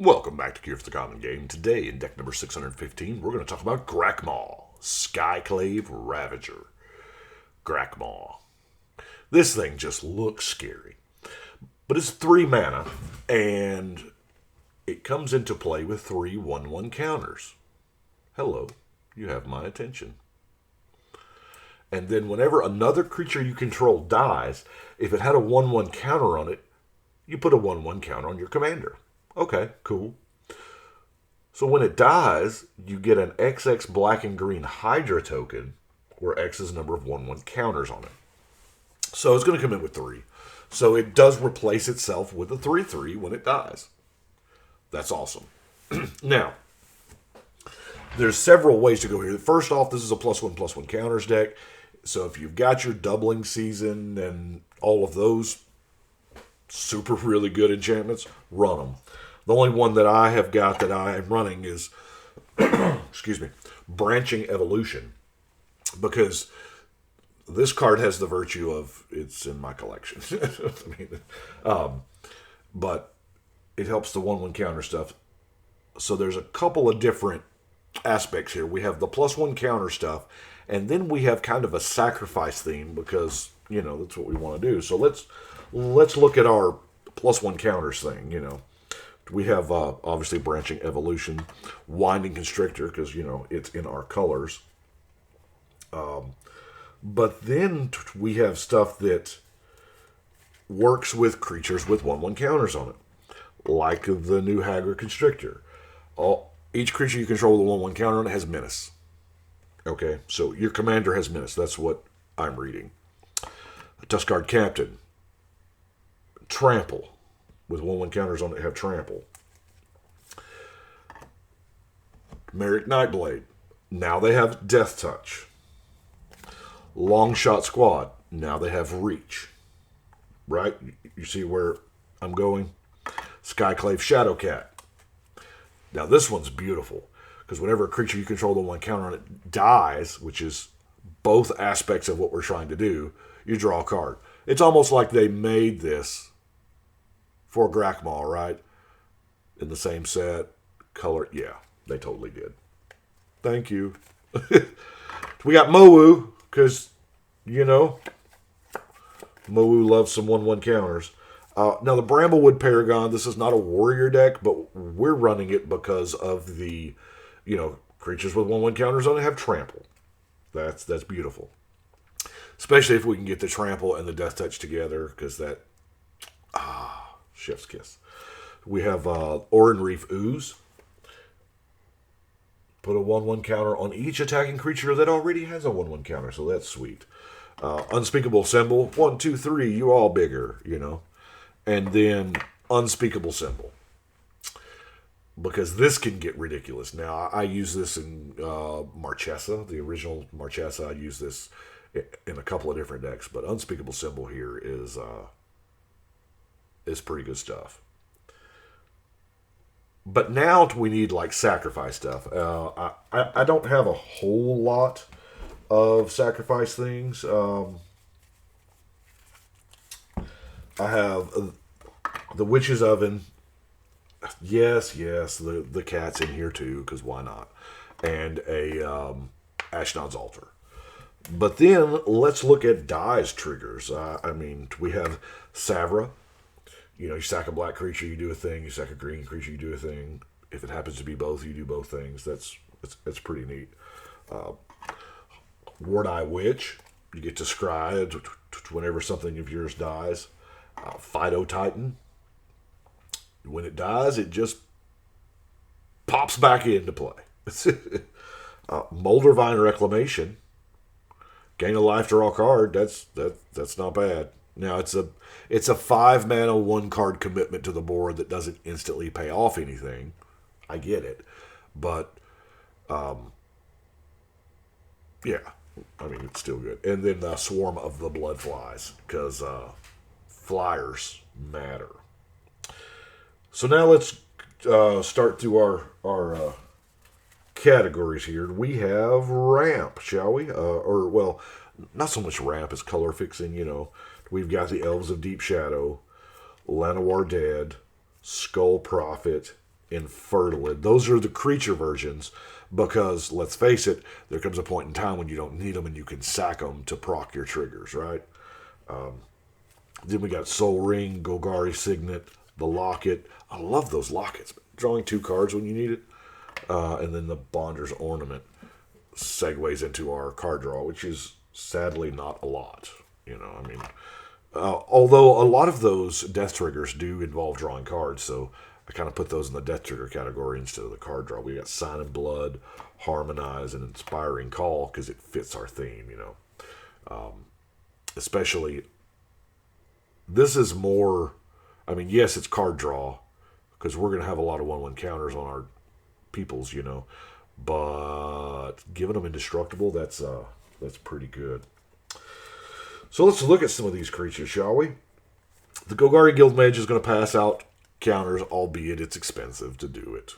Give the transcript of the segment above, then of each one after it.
Welcome back to Cure for the Common Game. Today, in deck number 615, we're going to talk about Grakmaw, Skyclave Ravager. Grakmaw. This thing just looks scary. But it's 3 mana, and it comes into play with 3 1/1 counters. Hello, you have my attention. And then whenever another creature you control dies, if it had a 1/1 counter on it, you put a 1/1 counter on your commander. Okay, cool. So when it dies, you get an XX black and green Hydra token, where X is the number of 1/1 counters on it. So it's going to come in with 3. So it does replace itself with a 3/3 when it dies. That's awesome. Now, there's several ways to go here. First off, this is a +1/+1 counters deck. So if you've got your doubling season and all of those super really good enchantments, run them. The only one that I have got that I am running is, excuse me, Branching Evolution. Because this card has the virtue of, it's in my collection. But it helps the 1/1 counter stuff. So there's a couple of different aspects here. We have the +1 counter stuff, and then we have kind of a sacrifice theme because, that's what we want to do. So let's look at our +1 counters thing, We have, obviously, Branching Evolution, Winding Constrictor, because, it's in our colors. But then we have stuff that works with creatures with 1/1 counters on it, like the new Haggard Constrictor. Each creature you control with a 1/1 counter on it has Maness. Okay, so your commander has Maness. That's what I'm reading. Tuskguard Captain. Trample. With 1/1 counters on it, have Trample. Merrick Nightblade. Now they have Death Touch. Long Shot Squad. Now they have Reach. Right? You see where I'm going? Skyclave Shadowcat. Now this one's beautiful. Because whenever a creature you control the 1 counter on it dies, which is both aspects of what we're trying to do, you draw a card. It's almost like they made this for Grakmaw, right? In the same set, color. Yeah, they totally did. Thank you. We got Mowu, because, Mowu loves some 1/1 counters. Now, the Bramblewood Paragon, this is not a warrior deck, but we're running it because of the, creatures with 1/1 counters on it have Trample. That's beautiful. Especially if we can get the Trample and the Death Touch together, because that, chef's kiss. We have Oran Reef Ooze. Put a 1/1 counter on each attacking creature that already has a 1/1 counter, so that's sweet. Unspeakable Symbol. 1, 2, 3, you all bigger, And then Unspeakable Symbol. Because this can get ridiculous. Now, I use this in Marchesa, the original Marchesa. I use this in a couple of different decks, but Unspeakable Symbol here is pretty good stuff. But now we need sacrifice stuff. I don't have a whole lot of sacrifice things. I have the Witch's Oven. Yes, the cat's in here too, because why not? And a Ashnod's Altar. But then let's look at dies triggers. We have Savra. You sack a black creature, you do a thing. You sack a green creature, you do a thing. If it happens to be both, you do both things. That's pretty neat. Ward Eye Witch. You get to scry whenever something of yours dies. Fido Titan. When it dies, it just pops back into play. Moldervine Reclamation. Gain a life, draw a card. That's not bad. Now it's a 5 mana 1 card commitment to the board that doesn't instantly pay off anything. I get it, but it's still good. And then the Swarm of the Bloodflies, because flyers matter. So now let's start through our categories here. We have Ramp, shall we? Not so much Ramp as color fixing, We've got the Elves of Deep Shadow, Llanowar Dead, Skull Prophet, Infertilid. Those are the creature versions because, let's face it, there comes a point in time when you don't need them and you can sack them to proc your triggers, right? Then we got Soul Ring, Golgari Signet, the Locket. I love those lockets. Drawing 2 cards when you need it. And then the Bonder's Ornament segues into our card draw, which is sadly not a lot. Although a lot of those death triggers do involve drawing cards, so I kind of put those in the death trigger category instead of the card draw. We got Sign in Blood, Harmonize, and Inspiring Call because it fits our theme, especially, this is more, yes, it's card draw because we're going to have a lot of 1/1 counters on our peoples, but giving them indestructible, that's pretty good. So let's look at some of these creatures, shall we? The Golgari Guildmage is going to pass out counters, albeit it's expensive to do it,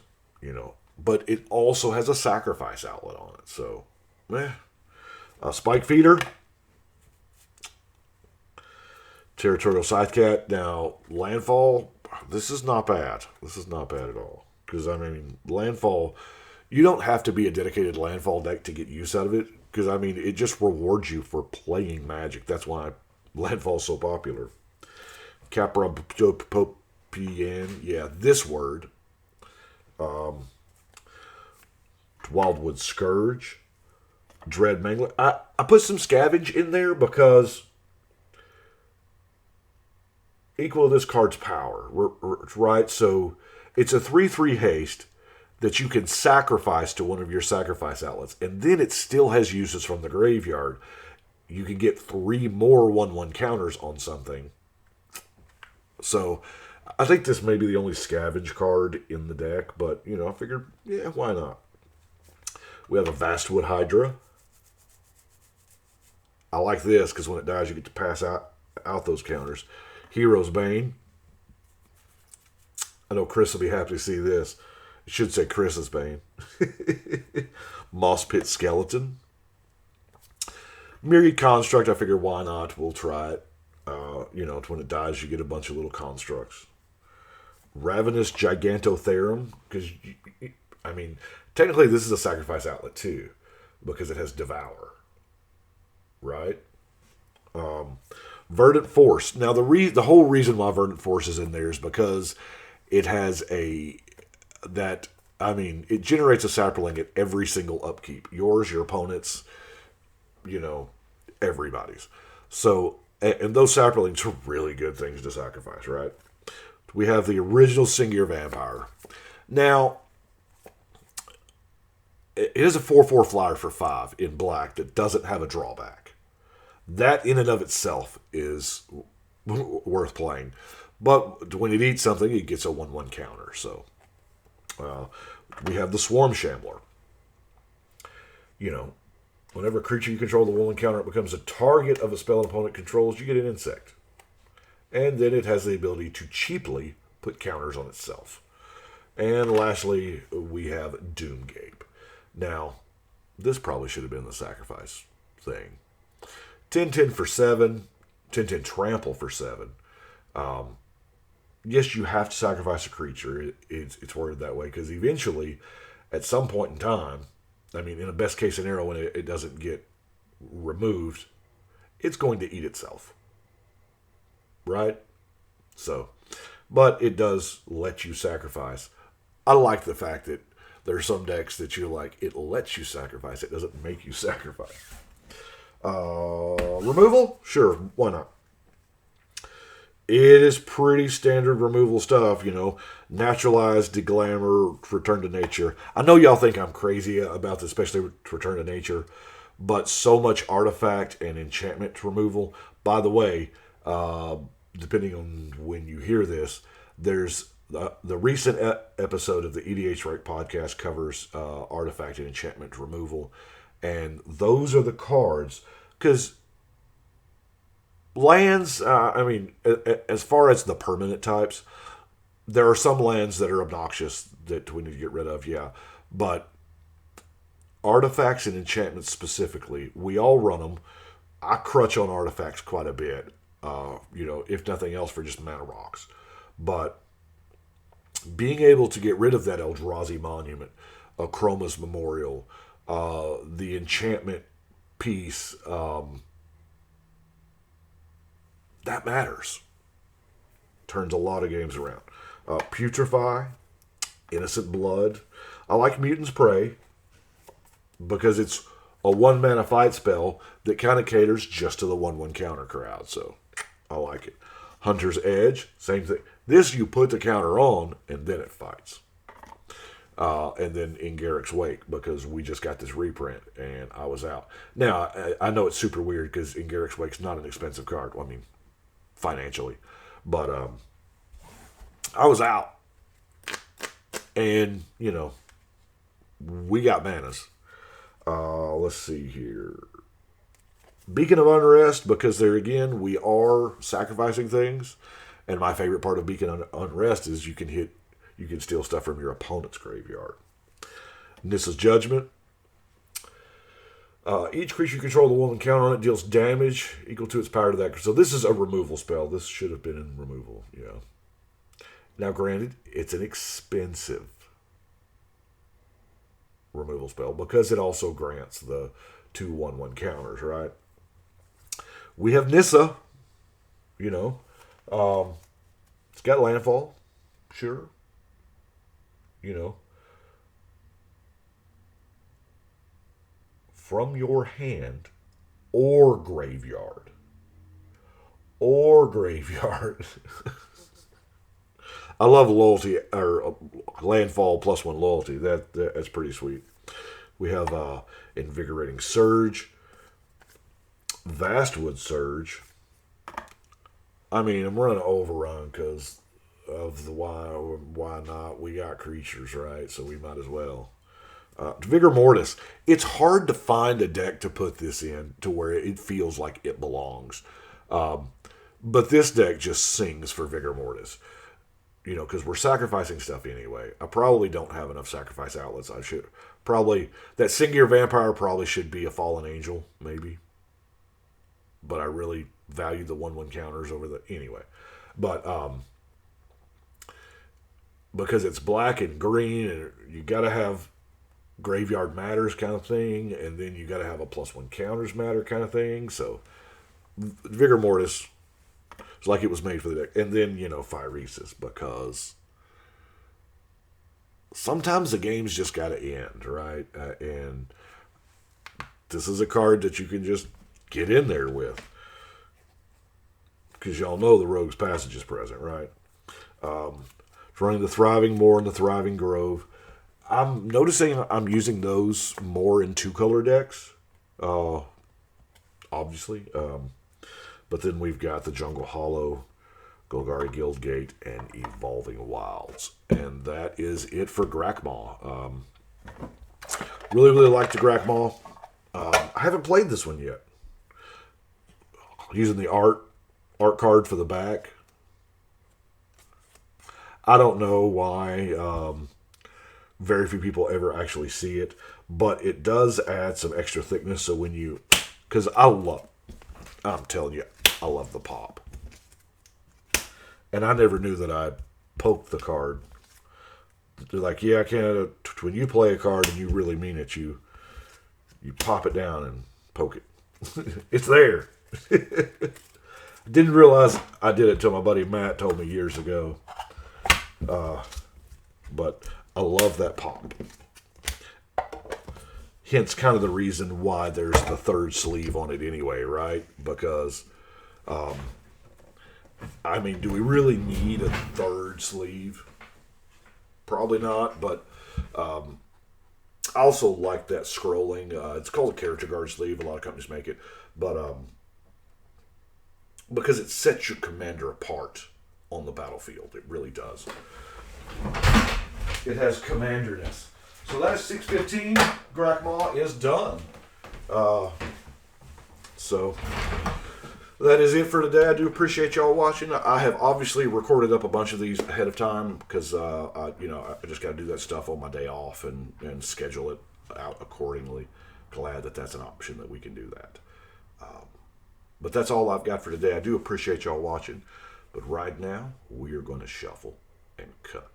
But it also has a sacrifice outlet on it, so, Spike Feeder. Territorial Scythecat. Now, Landfall, this is not bad. This is not bad at all. Because, Landfall, you don't have to be a dedicated Landfall deck to get use out of it. Because, it just rewards you for playing Magic. That's why Landfall is so popular. Capropopian. Yeah, this word. Wildwood Scourge. Dread Mangler. I put some Scavenge in there because equal to this card's power. Right? So, it's a 3/3 haste that you can sacrifice to one of your sacrifice outlets. And then it still has uses from the graveyard. You can get 3 more 1/1 counters on something. So, I think this may be the only Scavenge card in the deck, but, I figured, yeah, why not? We have a Vastwood Hydra. I like this, because when it dies, you get to pass out those counters. Hero's Bane. I know Chris will be happy to see this. It should say Chris's Bane. Moss Pit Skeleton. Myriad Construct, I figure why not? We'll try it. When it dies, you get a bunch of little constructs. Ravenous Gigantotherum, because, technically this is a sacrifice outlet too, because it has Devour. Right? Verdant Force. Now, the whole reason why Verdant Force is in there is because it has it generates a Saproling at every single upkeep. Yours, your opponent's, everybody's. So, and those Saprolings are really good things to sacrifice, right? We have the original Singear Vampire. Now, it is a 4/4 flyer for 5 in black that doesn't have a drawback. That in and of itself is worth playing. But when it eats something, it gets a 1/1 counter. So, we have the Swarm Shambler. Whenever a creature you control the 1/1 counter, it becomes a target of a spell an opponent controls, you get an insect. And then it has the ability to cheaply put counters on itself. And lastly, we have Doomgape. Now, this probably should have been the sacrifice thing. 10/10 for 7. 10/10 Trample for 7. Yes, you have to sacrifice a creature. It's worded that way because eventually, at some point in time, in a best case scenario when it doesn't get removed, it's going to eat itself. Right? So, but it does let you sacrifice. I like the fact that there are some decks that you're like, it lets you sacrifice. It doesn't make you sacrifice. Removal? Sure, why not? It is pretty standard removal stuff, Naturalize, Deglamour, Return to Nature. I know y'all think I'm crazy about this, especially Return to Nature, but so much artifact and enchantment removal. By the way, depending on when you hear this, there's the recent episode of the EDH Rec podcast covers artifact and enchantment removal, and those are the cards, because lands, as far as the permanent types, there are some lands that are obnoxious that we need to get rid of, yeah. But artifacts and enchantments specifically, we all run them. I crutch on artifacts quite a bit, if nothing else for just mana rocks. But being able to get rid of that Eldrazi monument, Chroma's Memorial, the enchantment piece, that matters. Turns a lot of games around. Putrefy, Innocent Blood. I like Mutant's Prey because it's a 1-mana fight spell that kind of caters just to the 1/1 counter crowd, so I like it. Hunter's Edge, same thing. This you put the counter on, and then it fights. And then in Garrick's Wake, because we just got this reprint, and I was out. Now, I know it's super weird, because in Garrick's Wake's not an expensive card. Well, I mean, financially. But I was out. And, you know, we got Maness. Let's see here. Beacon of Unrest, because there again, we are sacrificing things. And my favorite part of Beacon of Unrest is you can steal stuff from your opponent's graveyard. Nissa's Judgment. Each creature you control the 1 counter on it deals damage equal to its power to that. So this is a removal spell. This should have been in removal, yeah. Now, granted, it's an expensive removal spell because it also grants the 2 1/1 counters, right? We have Nissa, you know. It's got landfall, sure. You know. From your hand or graveyard. Or graveyard. I love loyalty, or landfall +1 loyalty. That's pretty sweet. We have Invigorating Surge, Vastwood Surge. I mean, I'm running overrun because of the why not? We got creatures, right? So we might as well. Vigor Mortis. It's hard to find a deck to put this in to where it feels like it belongs. But this deck just sings for Vigor Mortis. You know, because we're sacrificing stuff anyway. I probably don't have enough sacrifice outlets. I should probably... That Singear Vampire probably should be a Fallen Angel, maybe. But I really value the 1/1 counters over the... Anyway. But, because it's black and green, and you got to have Graveyard Matters kind of thing, and then you got to have a +1 counters matter kind of thing. So, Vigor Mortis... It's like it was made for the deck. And then, you know, Phyresis, because sometimes the game's just got to end, right? And this is a card that you can just get in there with. Because y'all know the Rogue's Passage is present, right? Running the Thriving Moor and the Thriving Grove. I'm noticing I'm using those more in 2-color decks. Obviously. But then we've got the Jungle Hollow, Golgari Guildgate, and Evolving Wilds. And that is it for Grakmaw. Really, really like the Grakmaw. I haven't played this one yet. Using the art card for the back. I don't know why very few people ever actually see it. But it does add some extra thickness. So when you... Because I'm telling you, I love the pop. And I never knew that I poked the card. They're like, yeah, I can't. When you play a card and you really mean it, you pop it down and poke it. It's there. Didn't realize I did it until my buddy Matt told me years ago. But I love that pop. Hence kind of the reason why there's the 3rd sleeve on it anyway, right? Because, I mean, do we really need a 3rd sleeve? Probably not, but I also like that scrolling. It's called a character guard sleeve. A lot of companies make it. But because it sets your commander apart on the battlefield. It really does. It has commanderness. So that's 6:15. Grakmaw is done. So that is it for today. I do appreciate y'all watching. I have obviously recorded up a bunch of these ahead of time because I just got to do that stuff on my day off and schedule it out accordingly. Glad that that's an option that we can do that. But that's all I've got for today. I do appreciate y'all watching. But right now, we are going to shuffle and cut.